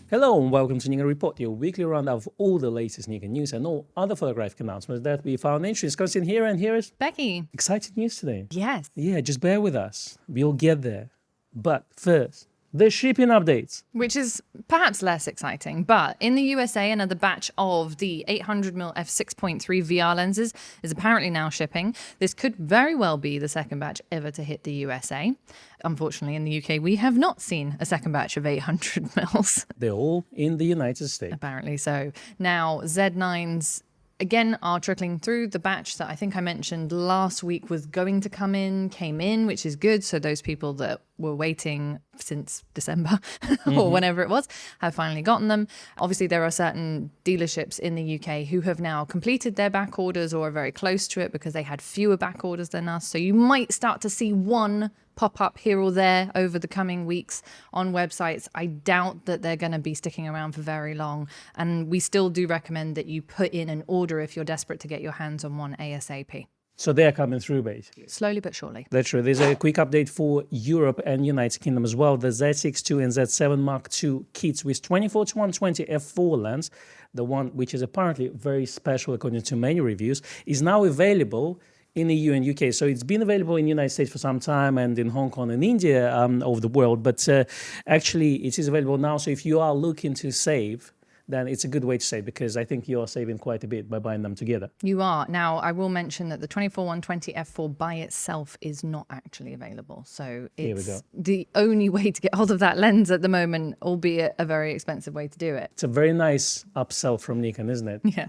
Hello and welcome to Nikon Report, your weekly roundup of all the latest Nikon news and all other photographic announcements that we found interesting. Constantine here, and here is Becky. exciting news today. Yes. Yeah, just bear with us. We'll get there. But first, the shipping updates. Which is perhaps less exciting, but in the USA, another batch of the 800mm f6.3 VR lenses is apparently now shipping. This could very well be the second batch ever to hit the USA. Unfortunately, in the UK, we have not seen a second batch of 800mm. They're all in the United States. Apparently so. Now, Z9s again are trickling through. The batch that I think I mentioned last week was going to came in, which is good. So those people that were waiting since December or whenever it was have finally gotten them. Obviously, there are certain dealerships in the UK who have now completed their back orders or are very close to it because they had fewer back orders than us. So you might start to see one pop up here or there over the coming weeks on websites. I doubt that they're going to be sticking around for very long. And we still do recommend that you put in an order if you're desperate to get your hands on one ASAP. So they're coming through, basically. Slowly but surely. That's true. There's a quick update for Europe and United Kingdom as well. The Z6 II and Z7 Mark II kits with 24-120 f4 lens, the one which is apparently very special according to many reviews, is now available in the EU and UK. So it's been available in the United States for some time and in Hong Kong and India of the world. But actually, it is available now. So if you are looking to save, then it's a good way to save because I think you are saving quite a bit by buying them together. You are. Now, I will mention that the 24-120 f4 by itself is not actually available. So it's the only way to get hold of that lens at the moment, albeit a very expensive way to do it. It's a very nice upsell from Nikon, isn't it? Yeah.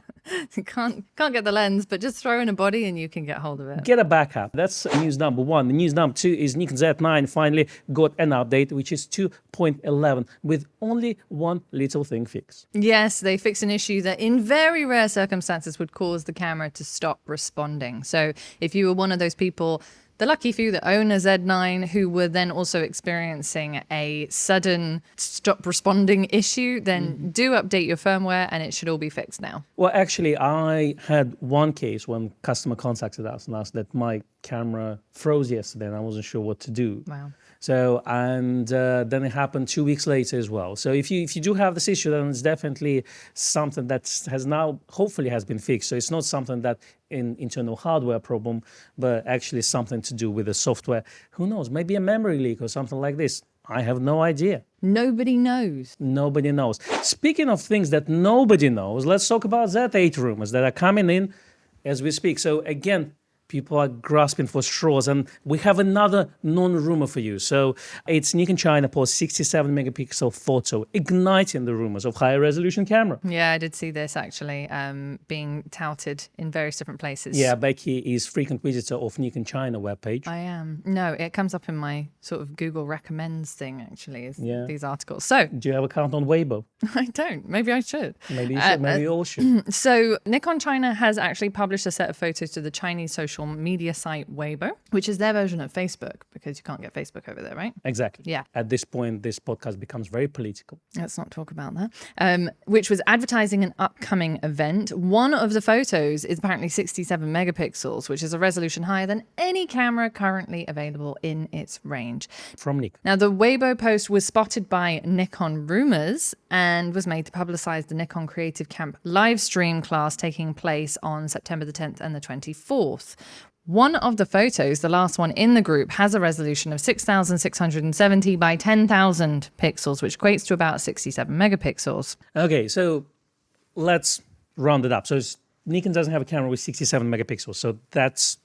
You can't get the lens, but just throw in a body and you can get hold of it. Get a backup. That's news number one. The news number two is Nikon Z9 finally got an update, which is 2.11 with only one little thing fixed. Yes, they fixed an issue that in very rare circumstances would cause the camera to stop responding. So if you were one of those people, the lucky few that own a Z9 who were then also experiencing a sudden stop responding issue, then do update your firmware and it should all be fixed now. Well, actually, I had one case when customer contacted us and asked that my camera froze yesterday and I wasn't sure what to do. Wow. So, and then it happened 2 weeks later as well. So if you do have this issue, then it's definitely something that has now, hopefully has been fixed. So it's not something that in internal hardware problem, but actually something to do with the software. Who knows, maybe a memory leak or something like this. I have no idea. Nobody knows. Nobody knows. Speaking of things that nobody knows, let's talk about Z8 rumors that are coming in as we speak. So again, people are grasping for straws, and we have another non-rumor for you. So it's Nikon China posts 67 megapixel photo, igniting the rumors of higher resolution camera. Yeah, I did see this actually being touted in various different places. Yeah, Becky is frequent visitor of Nikon China webpage. I am. No, it comes up in my sort of Google recommends thing actually, is these articles. So do you have an account on Weibo? I don't. Maybe I should. Maybe you should. Maybe you all should. So Nikon China has actually published a set of photos to the Chinese social media site Weibo, which is their version of Facebook, because you can't get Facebook over there, right? Exactly. Yeah. At this point, this podcast becomes very political. Let's not talk about that. Which was advertising an upcoming event. One of the photos is apparently 67 megapixels, which is a resolution higher than any camera currently available in its range. From Nikon. Now, the Weibo post was spotted by Nikon Rumors and was made to publicize the Nikon Creative Camp live stream class taking place on September the 10th and the 24th. One of the photos, the last one in the group, has a resolution of 6,670 by 10,000 pixels, which equates to about 67 megapixels. Okay, so let's round it up. So Nikon doesn't have a camera with 67 megapixels, so that's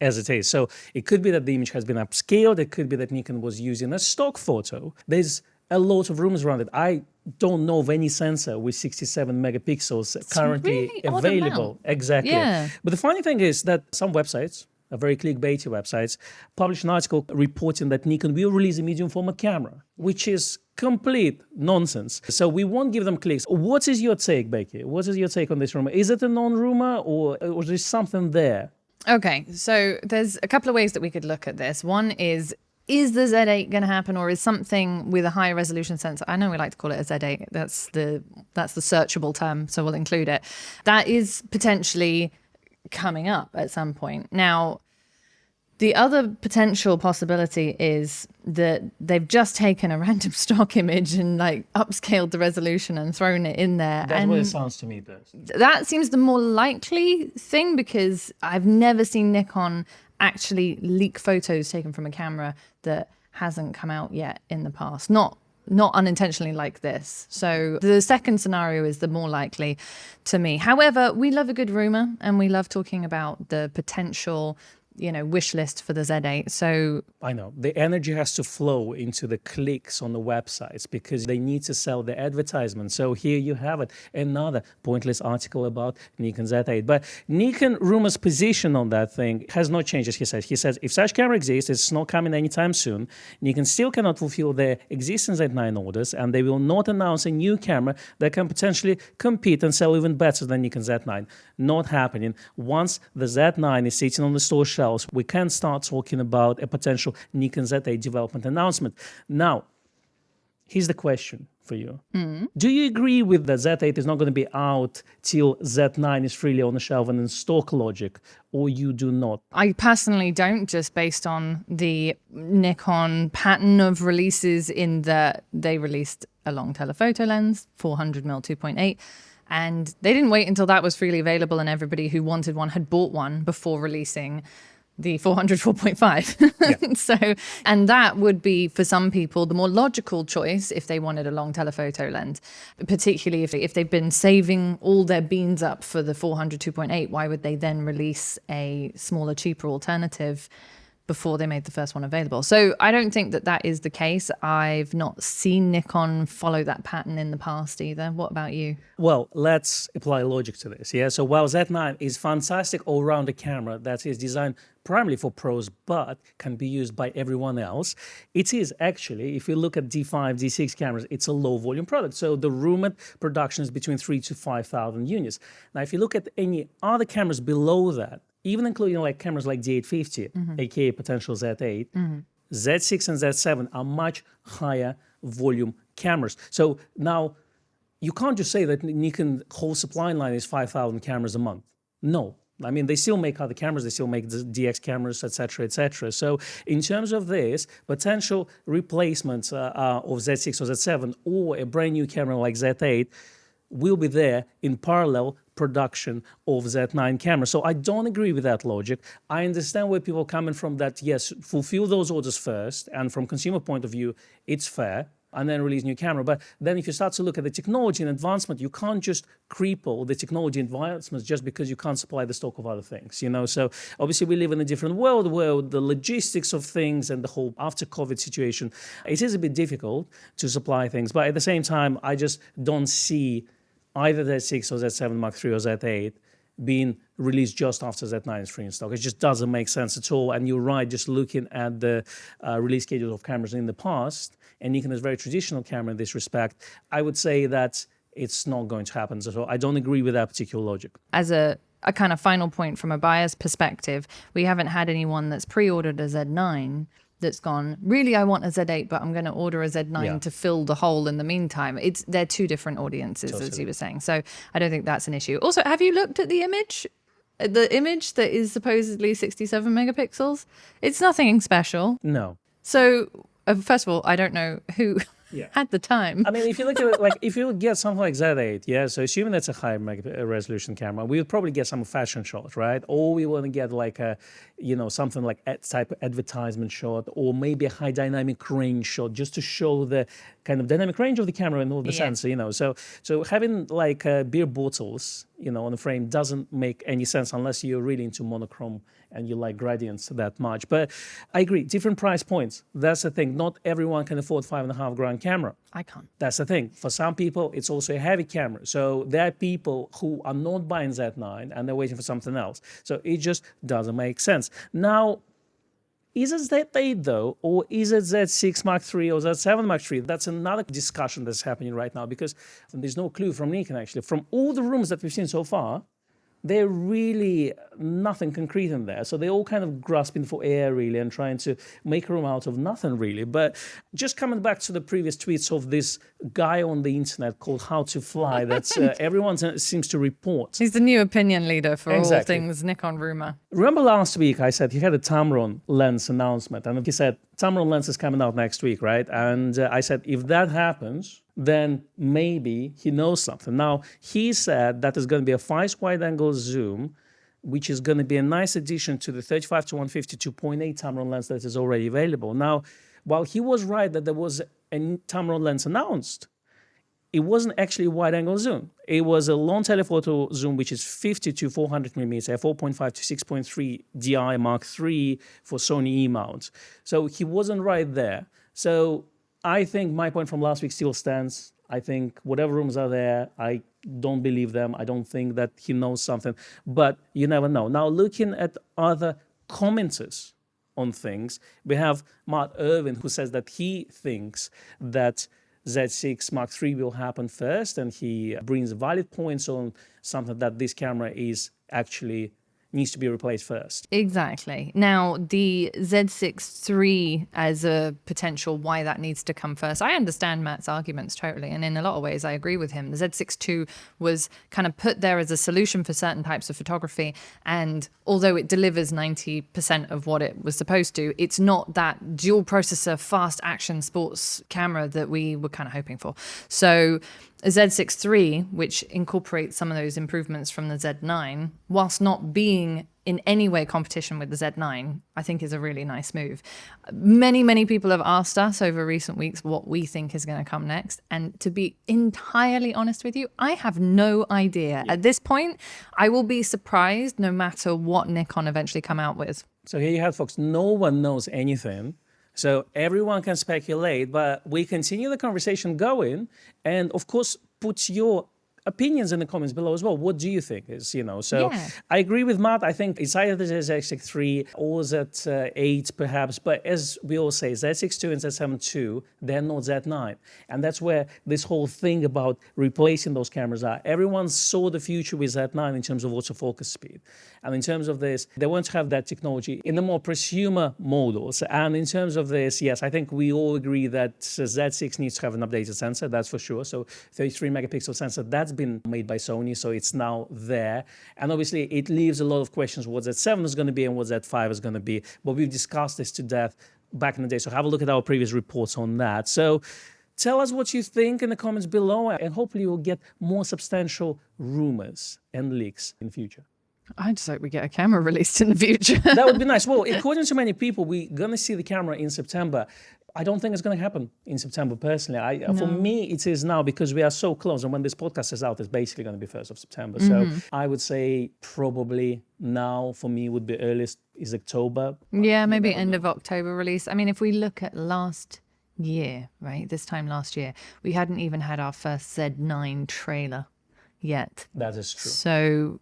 as it is. So it could be that the image has been upscaled. It could be that Nikon was using a stock photo. There's a lot of rumors around it. I don't know of any sensor with 67 megapixels currently really odd available. amount. Exactly. Yeah. But the funny thing is that some websites, very clickbaity websites, published an article reporting that Nikon will release a medium format camera, which is complete nonsense. So we won't give them clicks. What is your take, Becky? What is your take on this rumor? Is it a non-rumor or is there something there? Okay, so there's a couple of ways that we could look at this. One is the Z8 going to happen, or is something with a higher resolution sensor? I know we like to call it a Z8. That's the searchable term, so we'll include it. That is potentially coming up at some point. Now, The other potential possibility is that they've just taken a random stock image and like upscaled the resolution and thrown it in there. That's and what it sounds to me, does. that seems the more likely thing, because I've never seen Nikon actually leak photos taken from a camera that hasn't come out yet in the past. Not unintentionally like this. So the second scenario is the more likely to me. However, we love a good rumor and we love talking about the potential, wish list for the Z8. So I know the energy has to flow into the clicks on the websites because they need to sell the advertisement. So here you have it, another pointless article about Nikon Z8. But Nikon rumor's position on that thing has not changed, as he says. He says if such camera exists, it's not coming anytime soon. Nikon still cannot fulfill their existing Z9 orders, and they will not announce a new camera that can potentially compete and sell even better than Nikon Z9. Not happening. Once the Z9 is sitting on the store shelves, we can start talking about a potential Nikon Z8 development announcement. Now, here's the question for you. Do you agree with that Z8 is not going to be out till Z9 is freely on the shelf and in stock logic, or you do not? I personally don't, just based on the Nikon pattern of releases, in that they released a long telephoto lens, 400mm 2.8, and they didn't wait until that was freely available and everybody who wanted one had bought one before releasing the 400 4.5. Yeah. So, and that would be for some people the more logical choice if they wanted a long telephoto lens, particularly if they've been saving all their beans up for the 400 2.8. Why would they then release a smaller, cheaper alternative before they made the first one available? So I don't think that that is the case. I've not seen Nikon follow that pattern in the past either. What about you? Well, let's apply logic to this. Yeah. So while Z9 is fantastic all-rounder camera that is designed primarily for pros, but can be used by everyone else, it is actually, if you look at D5, D6 cameras, it's a low-volume product. So the rumored production is between 3,000 to 5,000 units. Now, if you look at any other cameras below that, even including like cameras like D850, aka potential Z8, Z6 and Z7 are much higher volume cameras. So now you can't just say that Nikon whole supply line is 5,000 cameras a month. No. I mean, they still make other cameras, they still make the DX cameras, etc., etc. So in terms of this, potential replacements of Z6 or Z7 or a brand new camera like Z8 will be there in parallel production of Z9 camera. So I don't agree with that logic. I understand where people are coming from, that yes, fulfill those orders first, and from consumer point of view, it's fair, and then release new camera. But then if you start to look at the technology and advancement, you can't just cripple the technology advancements just because you can't supply the stock of other things, So obviously we live in a different world where the logistics of things and the whole after COVID situation, it is a bit difficult to supply things. But at the same time, I just don't see either Z6 or Z7 Mark III or Z8 being released just after Z9 is free in stock. It just doesn't make sense at all. And you're right, just looking at the release schedule of cameras in the past, and Nikon is a very traditional camera in this respect, I would say that it's not going to happen. So I don't agree with that particular logic. As a kind of final point from a buyer's perspective, we haven't had anyone that's pre-ordered a Z9 that's gone, really, I want a Z8, but I'm going to order a Z9 to fill the hole in the meantime. They're two different audiences, as you were saying. So I don't think that's an issue. Also, have you looked at the image? The image that is supposedly 67 megapixels? It's nothing special. No. So, first of all, I don't know who had the time. I mean, if you look at it, like if you get something like Z8, so assuming that's a high resolution camera, we would probably get some fashion shot, right? Or we want to get like a, something like a type of advertisement shot, or maybe a high dynamic range shot, just to show the kind of dynamic range of the camera and all the sensor, So having like beer bottles, on the frame doesn't make any sense unless you're really into monochrome and you like gradients that much. But I agree, different price points. That's the thing. Not everyone can afford $5,500 camera. I can't. That's the thing. For some people, it's also a heavy camera. So there are people who are not buying Z9 and they're waiting for something else. So it just doesn't make sense. Now, is it Z8 though, or is it Z6 Mark III or Z7 Mark III? That's another discussion that's happening right now, because there's no clue from Nikon actually. From all the rumors that we've seen so far, they're really nothing concrete in there. So they're all kind of grasping for air, really, and trying to make room out of nothing, really. But just coming back to the previous tweets of this guy on the internet called How to Fly, that everyone seems to report. He's the new opinion leader for all Exactly. things Nikon rumor. Remember last week I said he had a Tamron lens announcement, and he said Tamron lens is coming out next week, right? And I said if that happens, then maybe he knows something. Now he said that is going to be a 5 wide-angle zoom, which is going to be a nice addition to the 35 to 150 2.8 Tamron lens that is already available. Now, while he was right that there was a Tamron lens announced, it wasn't actually a wide-angle zoom. It was a long telephoto zoom, which is 50 to 400 millimeters, f4.5 to 6.3 DI Mark III for Sony E-mount. So he wasn't right there. So I think my point from last week still stands. I think whatever rumors are there, I don't believe them. I don't think that he knows something, but you never know. Now, looking at other commenters on things, we have Matt Irwin, who says that he thinks that Z6 Mark III will happen first, and he brings valid points on something that this camera is actually needs to be replaced first. Exactly. Now, the Z6 III as a potential why that needs to come first, I understand Matt's arguments totally, and in a lot of ways I agree with him. The Z6 II was kind of put there as a solution for certain types of photography, and although it delivers 90% of what it was supposed to, it's not that dual processor fast action sports camera that we were kind of hoping for. So a Z6 III, which incorporates some of those improvements from the Z9, whilst not being in any way competition with the Z9, I think is a really nice move. Many people have asked us over recent weeks what we think is going to come next. And to be entirely honest with you, I have no idea. At this point, I will be surprised no matter what Nikon eventually come out with. So here you have, folks, no one knows anything. So everyone can speculate, but we continue the conversation going. And of course, put your opinions in the comments below as well. What do you think is, so Yeah. I agree with Matt. I think it's either the Z6 III or Z8 perhaps, but as we all say, Z6 II and Z7 II, they're not Z9. And that's where this whole thing about replacing those cameras are. Everyone saw the future with Z9 in terms of autofocus speed. And in terms of this, they want to have that technology in the more prosumer models. And in terms of this, yes, I think we all agree that Z6 needs to have an updated sensor, that's for sure. So 33 megapixel sensor, that's been made by Sony, so it's now there. And obviously, it leaves a lot of questions what Z7 is going to be and what Z5 is going to be. But we've discussed this to death back in the day, so have a look at our previous reports on that. So tell us what you think in the comments below, and hopefully you'll get more substantial rumors and leaks in the future. I just hope we get a camera released in the future. That would be nice. Well, according to many people, we're going to see the camera in September. I don't think it's going to happen in September, personally. For me, it is now because we are so close. And when this podcast is out, it's basically going to be 1st of September. So I would say probably now, for me, would be earliest is October. Yeah, maybe end of October release. I mean, if we look at last year, right, this time last year, we hadn't even had our first Z9 trailer yet. That is true. So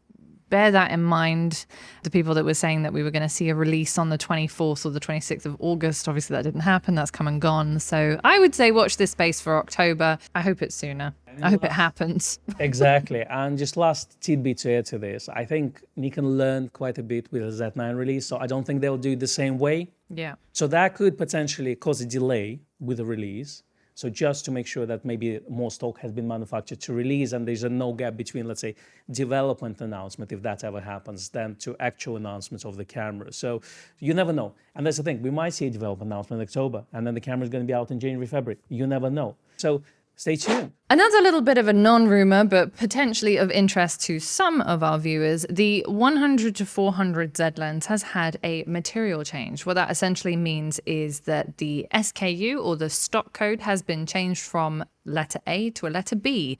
bear that in mind. The people that were saying that we were going to see a release on the 24th or the 26th of August, obviously that didn't happen. That's come and gone. So I would say watch this space for October. I hope it's sooner. I hope it happens. Exactly. And just last tidbit to add to this, I think Nikon learned quite a bit with the Z9 release, so I don't think they'll do it the same way. Yeah. So that could potentially cause a delay with the release. So just to make sure that maybe more stock has been manufactured to release and there's no gap between, let's say, development announcement, if that ever happens, then to actual announcements of the camera. So you never know. And that's the thing, we might see a development announcement in October and then the camera is going to be out in January, February. You never know. So stay tuned. Another little bit of a non-rumor, but potentially of interest to some of our viewers, the 100 to 400 Z lens has had a material change. What that essentially means is that the SKU or the stock code has been changed from letter A to a letter B.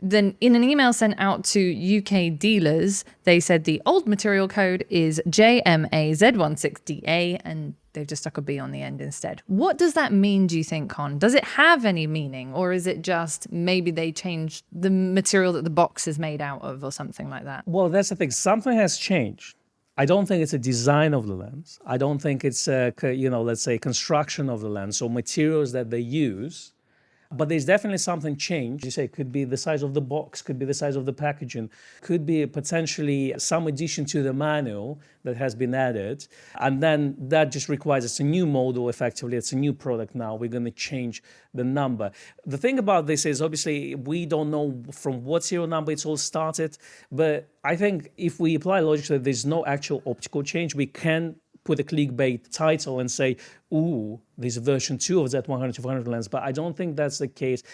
Then in an email sent out to UK dealers, they said the old material code is JMAZ16DA and they've just stuck a B on the end instead. What does that mean, do you think, Con? Does it have any meaning, or is it just maybe they changed the material that the box is made out of or something like that? Well, that's the thing. Something has changed. I don't think it's a design of the lens. I don't think it's a, let's say, construction of the lens or materials that they use. But there's definitely something changed. You say it could be the size of the box, could be the size of the packaging, could be potentially some addition to the manual that has been added. And then that just requires it's a new model, effectively. It's a new product now. We're going to change the number. The thing about this is obviously we don't know from what serial number it's all started. But I think if we apply logic that there's no actual optical change, we can put a clickbait title and say, ooh, there's a version 2 of Z100-200 lens, but I don't think that's the case.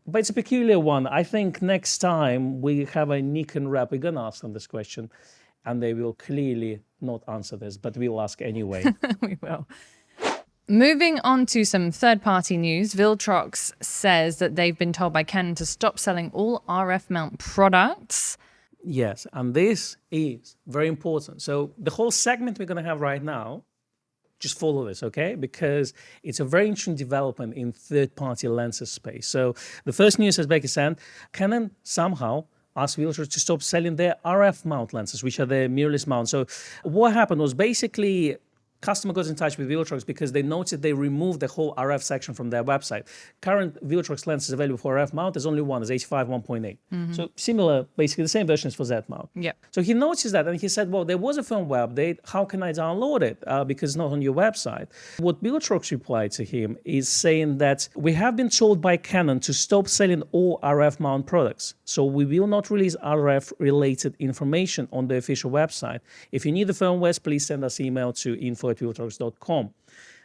But it's a peculiar one. I think next time we have a Nikon rep, we're going to ask them this question, and they will clearly not answer this, but we'll ask anyway. We will. Moving on to some third-party news, Viltrox says that they've been told by Canon to stop selling all RF mount products. Yes, and this is very important. So the whole segment we're going to have right now, just follow this, okay? Because it's a very interesting development in third-party lenses space. So the first news, as Becky said, Canon somehow asked Viltrox to stop selling their RF mount lenses, which are their mirrorless mount. So what happened was basically customer got in touch with Viltrox because they noticed they removed the whole RF section from their website. Current Viltrox lenses available for RF mount, there's only one, is 85 1.8. So similar, basically the same version as for Z mount. Yeah. So he noticed that and he said, well, there was a firmware update. How can I download it? Because it's not on your website. What Viltrox replied to him is saying that we have been told by Canon to stop selling all RF mount products. So we will not release RF related information on the official website. If you need the firmwares, please send us email to info@viltrox.com.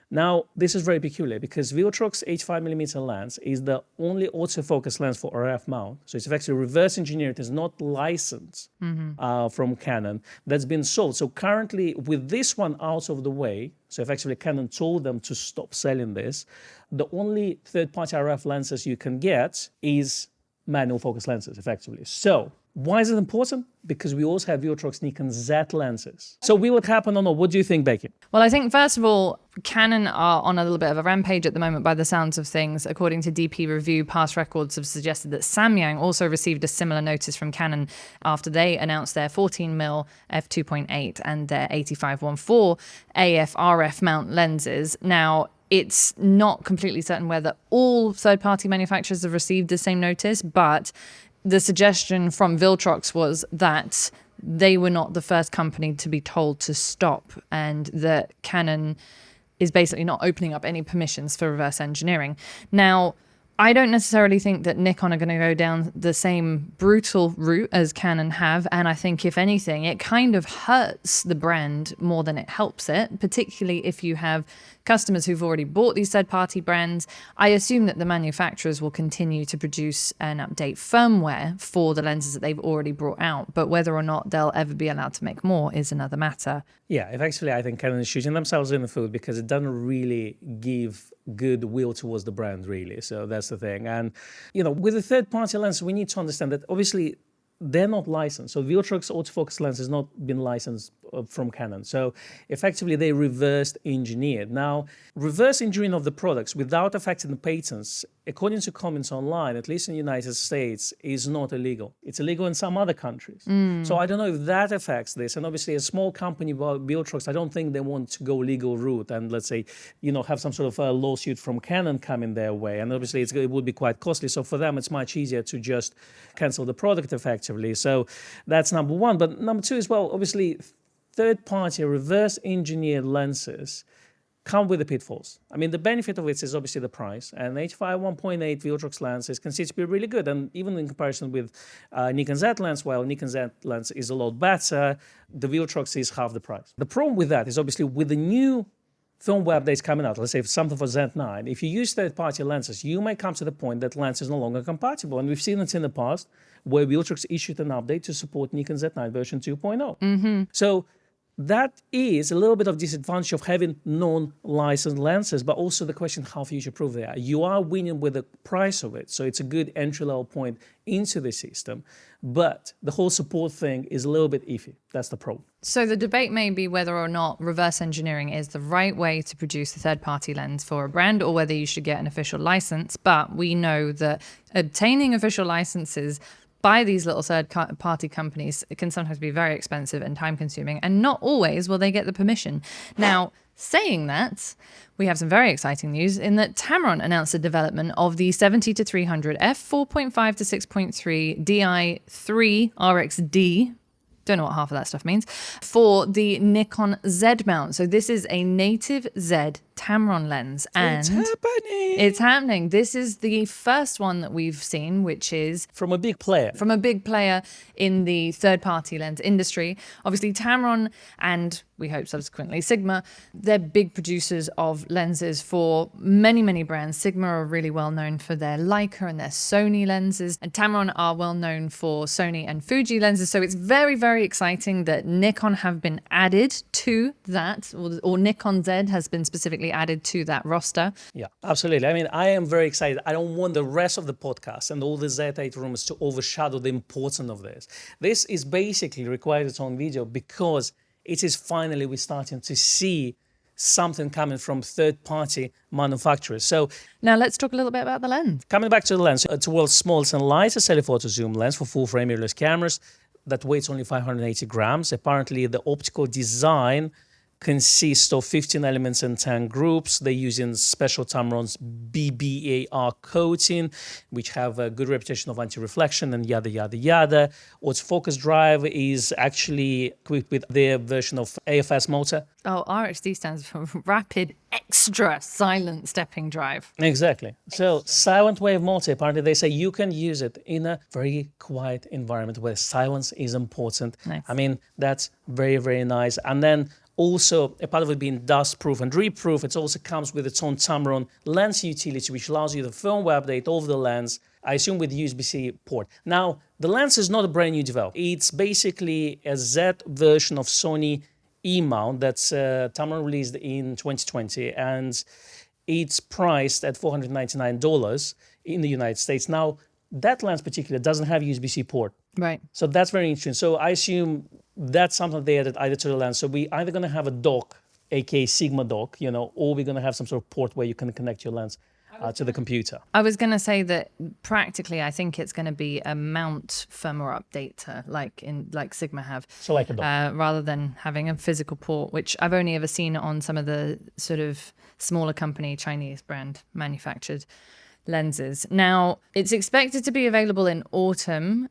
Now, this is very peculiar because Viltrox 85mm lens is the only autofocus lens for RF mount. So it's effectively reverse engineered. It's not licensed from Canon. That's been sold. So currently, with this one out of the way, so effectively Canon told them to stop selling this, the only third-party RF lenses you can get is manual focus lenses, effectively. So why is it important? Because we also have Viltrox Nikon Z lenses. So will it happen or not? What do you think, Becky? Well, I think, first of all, Canon are on a little bit of a rampage at the moment by the sounds of things. According to DP Review, past records have suggested that Samyang also received a similar notice from Canon after they announced their 14mm f2.8 and their 85-1.4 AF RF mount lenses. Now, it's not completely certain whether all third-party manufacturers have received the same notice, but the suggestion from Viltrox was that they were not the first company to be told to stop, and that Canon is basically not opening up any permissions for reverse engineering. Now, I don't necessarily think that Nikon are going to go down the same brutal route as Canon have, and I think, if anything, it kind of hurts the brand more than it helps it, particularly if you have customers who've already bought these third-party brands. I assume that the manufacturers will continue to produce and update firmware for the lenses that they've already brought out, but whether or not they'll ever be allowed to make more is another matter. Yeah, effectively, I think Canon is shooting themselves in the foot because it doesn't really give goodwill towards the brand, really. So that's the thing. And, you know, with the third-party lens, we need to understand that obviously they're not licensed. So Viltrox autofocus lens has not been licensed from Canon. So effectively, they reversed engineered. Now, reverse engineering of the products without affecting the patents, according to comments online, at least in the United States, is not illegal. It's illegal in some other countries. So I don't know if that affects this. And obviously, a small company, Viltrox, I don't think they want to go legal route and, let's say, you know, have some sort of a lawsuit from Canon coming their way. And obviously, it would be quite costly. So for them, it's much easier to just cancel the product effectively. So that's number one. But number two as well, obviously, third-party reverse engineered lenses come with the pitfalls. I mean, the benefit of it is obviously the price, and 85-1.8 Viltrox lens is considered to be really good, and even in comparison with Nikon Z lens, while Nikon Z lens is a lot better, the Viltrox is half the price. The problem with that is obviously with the new firmware updates coming out, let's say something for Z9, if you use third-party lenses, you may come to the point that lens is no longer compatible, and we've seen it in the past where Viltrox issued an update to support Nikon Z9 version 2.0. So that is a little bit of disadvantage of having non-licensed lenses, but also the question how future-proof they are. You are winning with the price of it, so it's a good entry-level point into the system, but the whole support thing is a little bit iffy. That's the problem. So the debate may be whether or not reverse engineering is the right way to produce a third-party lens for a brand, or whether you should get an official license, but we know that obtaining official licenses by these little third-party companies, it can sometimes be very expensive and time-consuming, and not always will they get the permission. Now, Saying that, we have some very exciting news in that Tamron announced the development of the 70 to 300 f4.5 to 6.3 Di3 RXD. Don't know what half of that stuff means, for the Nikon Z mount. So this is a native Z Tamron lens, and it's happening. This is the first one that we've seen, which is from a big player. From a big player in the third-party lens industry. Obviously, Tamron and we hope subsequently Sigma, they're big producers of lenses for many, many brands. Sigma are really well known for their Leica and their Sony lenses, and Tamron are well known for Sony and Fuji lenses. So it's very, very exciting that Nikon have been added to that, or Nikon Z has been specifically added to that roster. Yeah, absolutely. I mean, I am very excited. I don't want the rest of the podcast and all the Z8 rumors to overshadow the importance of this. This is basically required its own video because it is finally we're starting to see something coming from third-party manufacturers. So now let's talk a little bit about the lens. Coming back to the lens, it's the world's smallest and lightest telephoto zoom lens for full-frame mirrorless cameras that weighs only 580 grams. Apparently, the optical design consists of 15 elements and 10 groups. They're using special Tamron's BBAR coating, which have a good reputation of anti-reflection and yada, yada, yada. Autofocus drive is actually equipped with their version of AFS motor. Oh, RXD stands for Rapid Extra Silent Stepping Drive. Exactly. So silent wave motor, apparently they say you can use it in a very quiet environment where silence is important. Nice. I mean, that's very, very nice. And then also, a part of it being dust-proof and drip-proof, it also comes with its own Tamron lens utility, which allows you the firmware update of the lens, I assume with USB-C port. Now, the lens is not a brand new development. It's basically a Z version of Sony E-mount that's Tamron released in 2020, and it's priced at $499 in the United States. Now, that lens particular doesn't have USB-C port. Right. So that's very interesting. So I assume that's something they added either to the lens. So we either going to have a dock, aka Sigma dock, or we're going to have some sort of port where you can connect your lens to the computer. I was going to say that practically, I think it's going to be a mount firmware updater, like Sigma have. So like a dock. Rather than having a physical port, which I've only ever seen on some of the sort of smaller company, Chinese brand manufactured lenses. Now, it's expected to be available in autumn.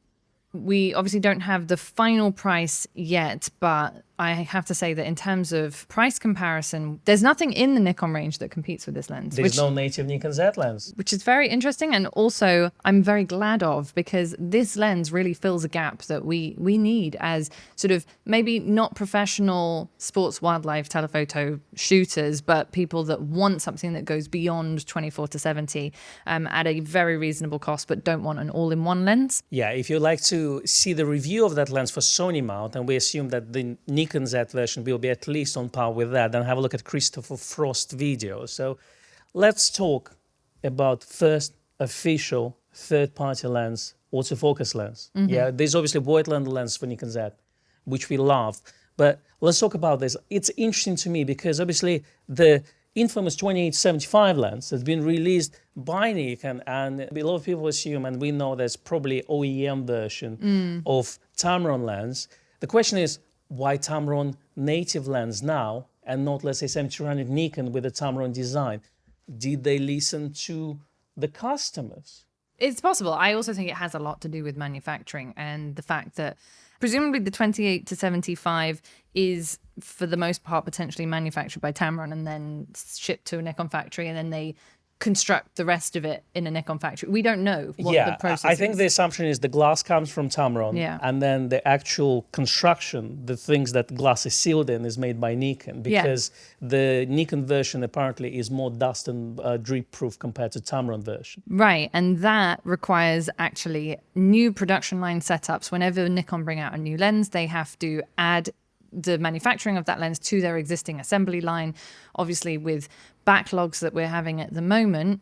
We obviously don't have the final price yet, but I have to say that in terms of price comparison, there's nothing in the Nikon range that competes with this lens. There's no native Nikon Z lens. Which is very interesting, and also I'm very glad of, because this lens really fills a gap that we need as sort of maybe not professional sports wildlife telephoto shooters, but people that want something that goes beyond 24 to 70 at a very reasonable cost, but don't want an all-in-one lens. Yeah, if you'd like to see the review of that lens for Sony mount, and we assume that the Nikon Z version will be at least on par with that, then have a look at Christopher Frost video. So let's talk about first official third-party lens, autofocus lens. Mm-hmm. Yeah, there's obviously Voigtlander lens for Nikon Z, which we love. But let's talk about this. It's interesting to me because obviously the infamous 28-75 lens has been released by Nikon, and a lot of people assume, and we know there's probably OEM version of Tamron lens. The question is, why Tamron native lens now and not, let's say, 7200 Nikon with a Tamron design? Did they listen to the customers? It's possible. I also think it has a lot to do with manufacturing and the fact that presumably the 28 to 75 is for the most part potentially manufactured by Tamron and then shipped to a Nikon factory, and then they construct the rest of it in a Nikon factory. We don't know what the process is. I think the assumption is the glass comes from Tamron, and then the actual construction, the things that glass is sealed in, is made by Nikon, because the Nikon version apparently is more dust and drip proof compared to Tamron version. Right, and that requires actually new production line setups. Whenever Nikon bring out a new lens, they have to add the manufacturing of that lens to their existing assembly line. Obviously, with backlogs that we're having at the moment,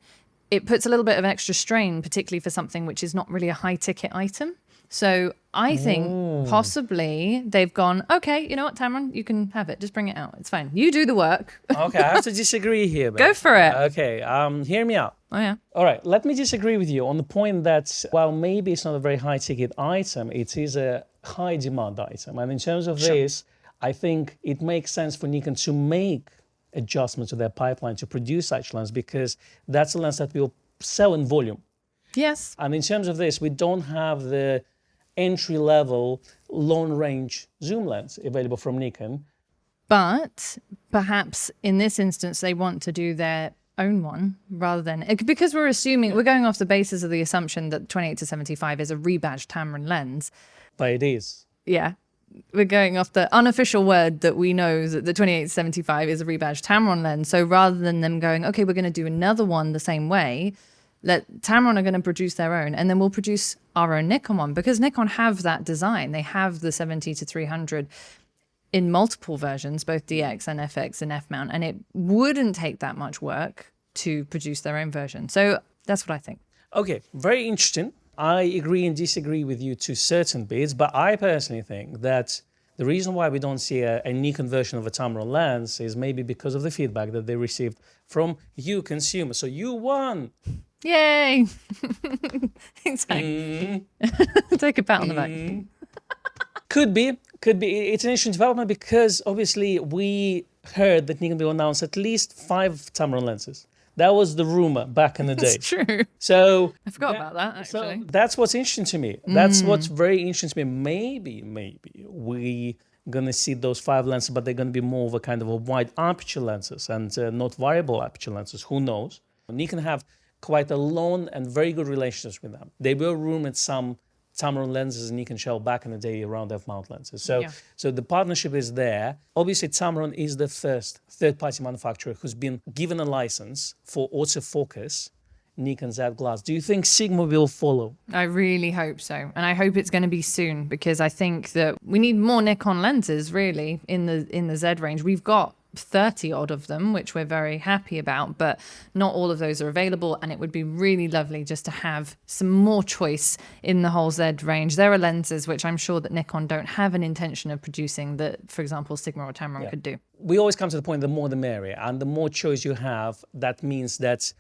it puts a little bit of extra strain, particularly for something which is not really a high ticket item. So I think possibly they've gone, okay, you know what, Tamron, you can have it. Just bring it out. It's fine. You do the work. Okay, I have to disagree here. Go for it. Okay, hear me out. Oh, yeah. All right, let me disagree with you on the point that while maybe it's not a very high ticket item, it is a high demand item. And in terms of this, I think it makes sense for Nikon to make adjustment to their pipeline to produce such lens, because that's a lens that will sell in volume. Yes. And in terms of this, we don't have the entry-level long-range zoom lens available from Nikon. But perhaps in this instance, they want to do their own one rather than, because we're assuming, we're going off the basis of the assumption that 28-75 is a rebadged Tamron lens. But it is. Yeah. We're going off the unofficial word that we know that the 28-75 is a rebadged Tamron lens. So rather than them going, okay, we're going to do another one the same way, Tamron are going to produce their own, and then we'll produce our own Nikon one, because Nikon have that design. They have the 70-300 in multiple versions, both DX and FX and F mount, and it wouldn't take that much work to produce their own version. So that's what I think. Okay, very interesting. I agree and disagree with you to certain bits, but I personally think that the reason why we don't see a Nikon version of a Tamron lens is maybe because of the feedback that they received from you consumers. So you won. Yay! Exactly. Take a pat on the back. Could be. It's an interesting development, because obviously we heard that Nikon will announce at least 5 Tamron lenses. That was the rumor back in the day. It's true. So I forgot about that, actually. So that's what's interesting to me. That's what's very interesting to me. Maybe we gonna see those 5 lenses, but they're gonna be more of a kind of a wide aperture lenses and not variable aperture lenses. Who knows? Nikon have quite a long and very good relationships with them. They were rumored some Tamron lenses Nikon shell back in the day around f-mount lenses. So the partnership is there. Obviously, Tamron is the first third-party manufacturer who's been given a license for autofocus Nikon Z glass. Do you think Sigma will follow? I really hope so. And I hope it's going to be soon, because I think that we need more Nikon lenses, really, in the Z range. We've got 30 odd of them, which we're very happy about, but not all of those are available, and it would be really lovely just to have some more choice in the whole Z range. There are lenses which I'm sure that Nikon don't have an intention of producing that, for example, Sigma or Tamron could do. We always come to the point, the more the merrier, and the more choice you have, that means that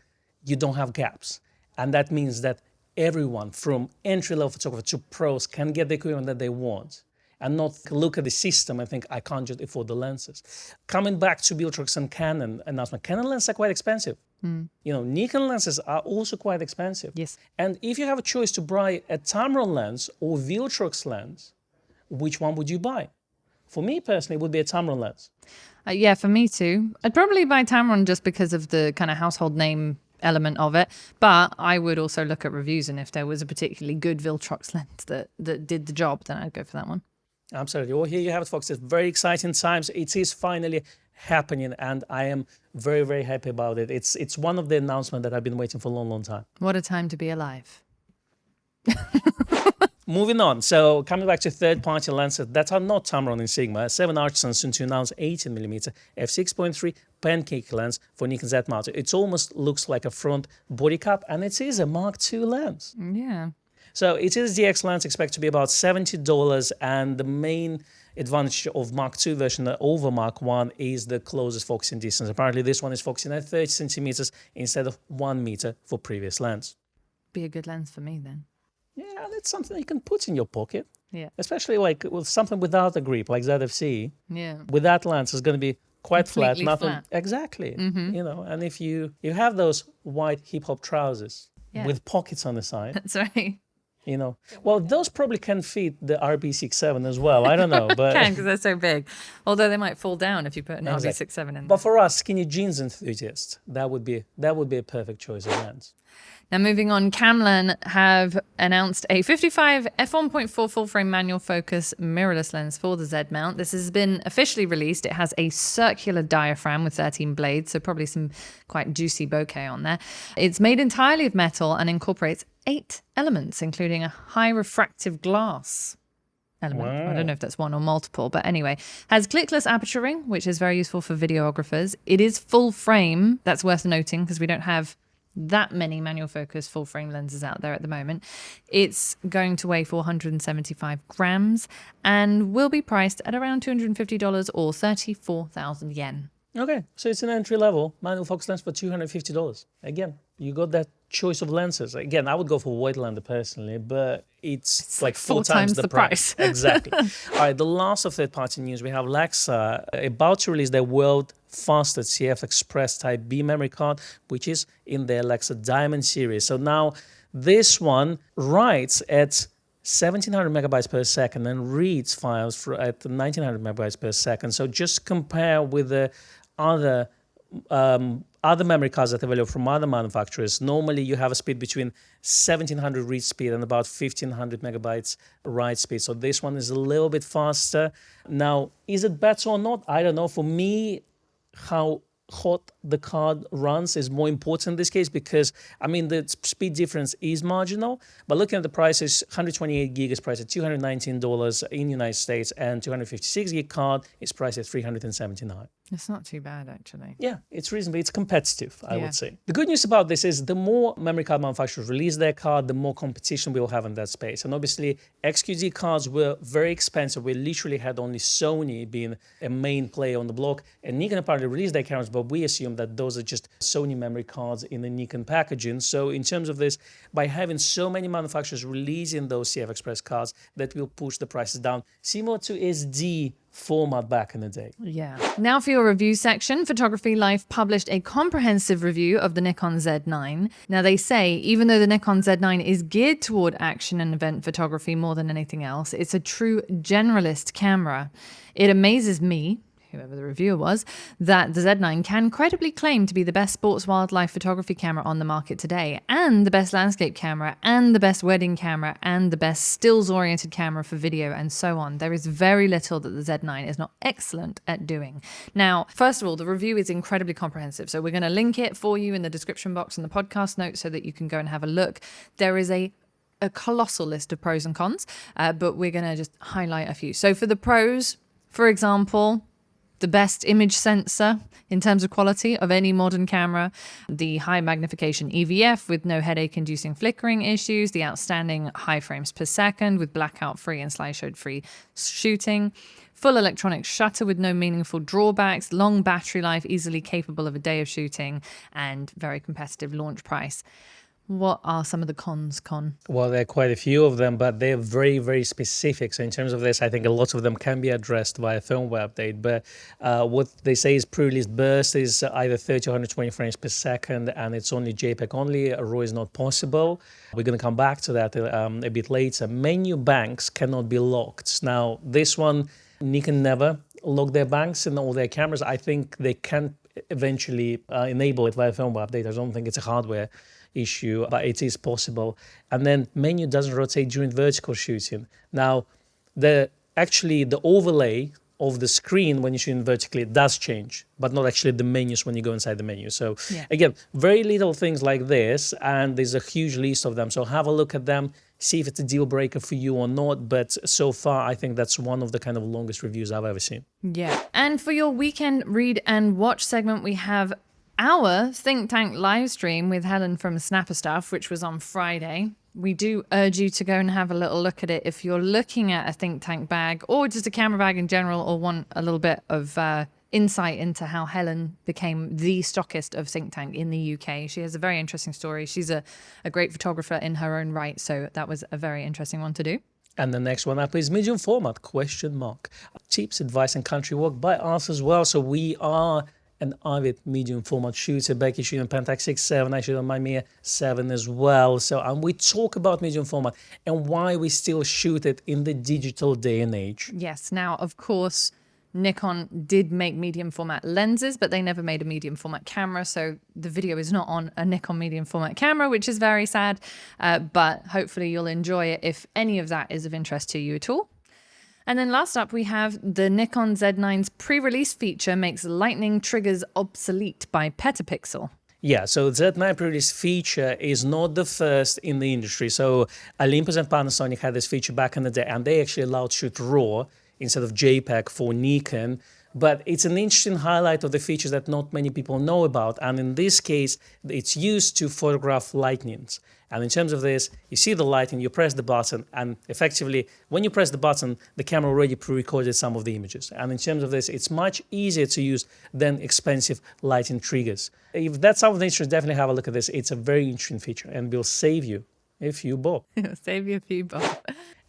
you don't have gaps, and that means that everyone from entry-level photographer to pros can get the equipment that they want, and not look at the system and think, I can't just afford the lenses. Coming back to Viltrox and Canon announcement, Canon lenses are quite expensive. You know, Nikon lenses are also quite expensive. Yes. And if you have a choice to buy a Tamron lens or Viltrox lens, which one would you buy? For me personally, it would be a Tamron lens. Yeah, for me too. I'd probably buy Tamron just because of the kind of household name element of it, but I would also look at reviews, and if there was a particularly good Viltrox lens that did the job, then I'd go for that one. Absolutely. Well, here you have it, folks. It's very exciting times. It is finally happening, and I am very, very happy about it. It's one of the announcements that I've been waiting for a long, long time. What a time to be alive. Moving on. So coming back to third-party lenses that are not Tamron and Sigma, 7 Artisan soon to announce 18mm f6.3 pancake lens for Nikon Z mount. It almost looks like a front body cap, and it is a Mark II lens. Yeah. So it is DX lens, expected to be about $70, and the main advantage of Mark II version over Mark I is the closest focusing distance. Apparently this one is focusing at 30 centimeters instead of 1 meter for previous lens. Be a good lens for me then. Yeah, that's something you can put in your pocket. Yeah. Especially like with something without a grip, like ZFC. Yeah. With that lens, it's going to be quite Completely flat. Nothing flat. exactly. You know, and if you have those white hip hop trousers with pockets on the side, That's right. you know, well, those probably can fit the RB67 as well. I don't know, but Can, because they're so big. Although they might fall down if you put an RB67 in there. But for us skinny jeans enthusiasts, that would be a perfect choice of lens. Now, moving on, Camlin have announced a 55 f1.4 full-frame manual focus mirrorless lens for the Z mount. This has been officially released. It has a circular diaphragm with 13 blades, so probably some quite juicy bokeh on there. It's made entirely of metal and incorporates 8 elements, including a high refractive glass element. Wow. I don't know if that's one or multiple, but anyway. Has clickless aperturing, which is very useful for videographers. It is full frame. That's worth noting because we don't have that many manual focus full frame lenses out there at the moment. It's going to weigh 475 grams and will be priced at around $250 or 34,000 yen. Okay, so it's an entry-level manual focus lens for $250. Again, you got that choice of lenses. Again, I would go for Voigtlander personally, but it's like four four times the price. Exactly. All right, the last of third-party news, we have Lexa about to release their world fastest CF Express Type B memory card, which is in their Lexa Diamond series. So now this one writes at 1700 megabytes per second and reads files at 1900 megabytes per second. So just compare with the other memory cards that are available from other manufacturers. Normally you have a speed between 1700 read speed and about 1500 megabytes write speed. So this one is a little bit faster. Now, is it better or not? I don't know. For me, how hot the card runs is more important in this case, because I mean the speed difference is marginal, but looking at the prices, 128 gig is priced at $219 in the United States, and 256 gig card is priced at $379. It's not too bad, actually. Yeah, it's reasonable. It's competitive, I would say. The good news about this is the more memory card manufacturers release their card, the more competition we will have in that space. And obviously, XQD cards were very expensive. We literally had only Sony being a main player on the block. And Nikon apparently released their cameras, but we assume that those are just Sony memory cards in the Nikon packaging. So in terms of this, by having so many manufacturers releasing those CF Express cards, that will push the prices down, similar to SD format back in the day. Yeah. Now for your review section, Photography Life published a comprehensive review of the Nikon Z9. Now they say, even though the Nikon Z9 is geared toward action and event photography more than anything else, it's a true generalist camera. It amazes me, whoever the reviewer was, that the Z9 can credibly claim to be the best sports wildlife photography camera on the market today, and the best landscape camera, and the best wedding camera, and the best stills-oriented camera for video, and so on. There is very little that the Z9 is not excellent at doing. Now, first of all, the review is incredibly comprehensive, so we're going to link it for you in the description box and the podcast notes so that you can go and have a look. There is a colossal list of pros and cons, but we're going to just highlight a few. So for the pros, for example, the best image sensor in terms of quality of any modern camera, the high magnification EVF with no headache-inducing flickering issues, the outstanding high frames per second with blackout-free and slideshow-free shooting, full electronic shutter with no meaningful drawbacks, long battery life, easily capable of a day of shooting, and very competitive launch price. What are some of the cons, Con? Well, there are quite a few of them, but they're very, very specific. So in terms of this, I think a lot of them can be addressed via firmware update. But what they say is pre-release burst is either 30 or 120 frames per second, and it's only JPEG only. RAW is not possible. We're going to come back to that a bit later. Menu banks cannot be locked. Now, this one, Nikon never lock their banks in all their cameras. I think they can eventually enable it via firmware update. I don't think it's a hardware issue, but it is possible. And then menu doesn't rotate during vertical shooting. Now, the overlay of the screen when you're shooting vertically does change, but not actually the menus when you go inside the menu. So again, very little things like this, and there's a huge list of them. So have a look at them, see if it's a deal breaker for you or not. But so far, I think that's one of the kind of longest reviews I've ever seen. Yeah. And for your weekend read and watch segment, we have our Think Tank live stream with Helen from Snapper Stuff, which was on Friday. We do urge you to go and have a little look at it if you're looking at a Think Tank bag or just a camera bag in general, or want a little bit of insight into how Helen became the stockist of Think Tank in the UK. She has a very interesting story. She's a great photographer in her own right, so that was a very interesting one to do. And the next one up is medium format, ? Tips, advice, and country walk by us as well. So we are an avid medium format shooter. Becky shooting on Pentax 6.7, I shoot on Mamiya 7 as well. So we talk about medium format and why we still shoot it in the digital day and age. Yes. Now, of course, Nikon did make medium format lenses, but they never made a medium format camera. So the video is not on a Nikon medium format camera, which is very sad. But hopefully you'll enjoy it if any of that is of interest to you at all. And then last up, we have the Nikon Z9's pre-release feature makes lightning triggers obsolete by Petapixel. Yeah, so Z9 pre-release feature is not the first in the industry. So Olympus and Panasonic had this feature back in the day, and they actually allowed shoot RAW instead of JPEG for Nikon. But it's an interesting highlight of the features that not many people know about. And in this case, it's used to photograph lightnings. And in terms of this, you see the lighting, you press the button, and effectively, when you press the button, the camera already pre-recorded some of the images. And in terms of this, it's much easier to use than expensive lighting triggers. If that's something interesting, definitely have a look at this. It's a very interesting feature and will save you a few bob. Save you a few bob.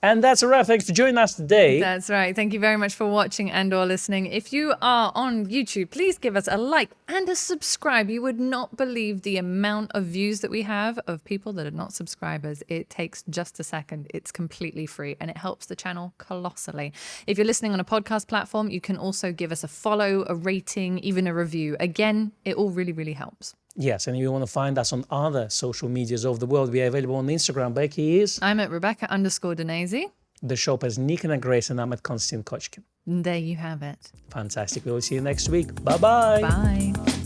And that's a wrap. Thanks for joining us today. That's right. Thank you very much for watching and or listening. If you are on YouTube, please give us a like and a subscribe. You would not believe the amount of views that we have of people that are not subscribers. It takes just a second. It's completely free and it helps the channel colossally. If you're listening on a podcast platform, you can also give us a follow, a rating, even a review. Again, it all really, really helps. Yes, and if you want to find us on other social medias of the world, we are available on Instagram. Becky is. I'm at Rebecca_Danese. The shop is Nikina Grace, and I'm at Konstantin Kochkin. And there you have it. Fantastic. We will see you next week. Bye-bye. Bye.